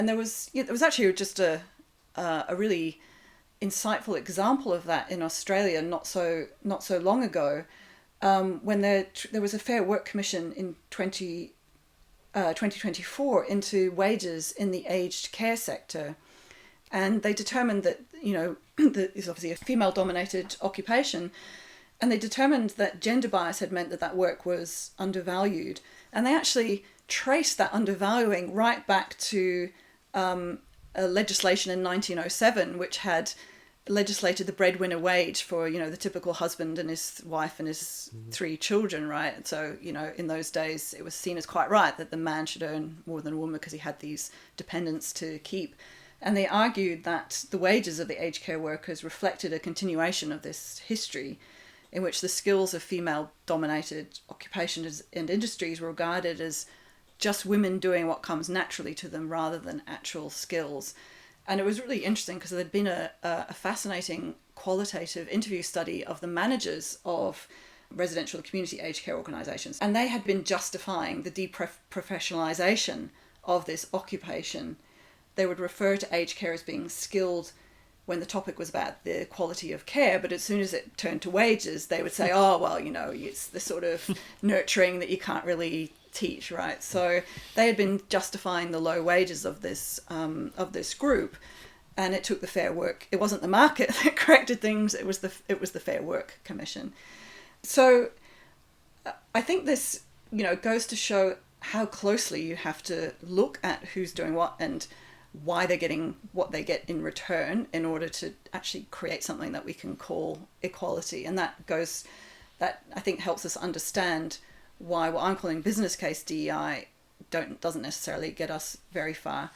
And there was actually just a really insightful example of that in Australia not so long ago, when there was a Fair Work Commission in 2024 into wages in the aged care sector. And they determined that, that is obviously a female-dominated occupation, and they determined that gender bias had meant that work was undervalued. And they actually traced that undervaluing right back to a legislation in 1907, which had legislated the breadwinner wage for, the typical husband and his wife and his 3 children, right? So, in those days, it was seen as quite right that the man should earn more than a woman because he had these dependents to keep. And they argued that the wages of the aged care workers reflected a continuation of this history in which the skills of female-dominated occupations and industries were regarded as just women doing what comes naturally to them rather than actual skills. And it was really interesting because there'd been a fascinating qualitative interview study of the managers of residential and community aged care organisations. And they had been justifying the deprofessionalisation of this occupation. They would refer to aged care as being skilled when the topic was about the quality of care, but as soon as it turned to wages, they would say, oh, well, it's the sort of nurturing that you can't really teach, right? So they had been justifying the low wages of this group, and it took the Fair Work. It wasn't the market that corrected things. It was the Fair Work Commission. So I think this, goes to show how closely you have to look at who's doing what and why they're getting what they get in return in order to actually create something that we can call equality. And that I think helps us understand why what I'm calling business case DEI doesn't necessarily get us very far.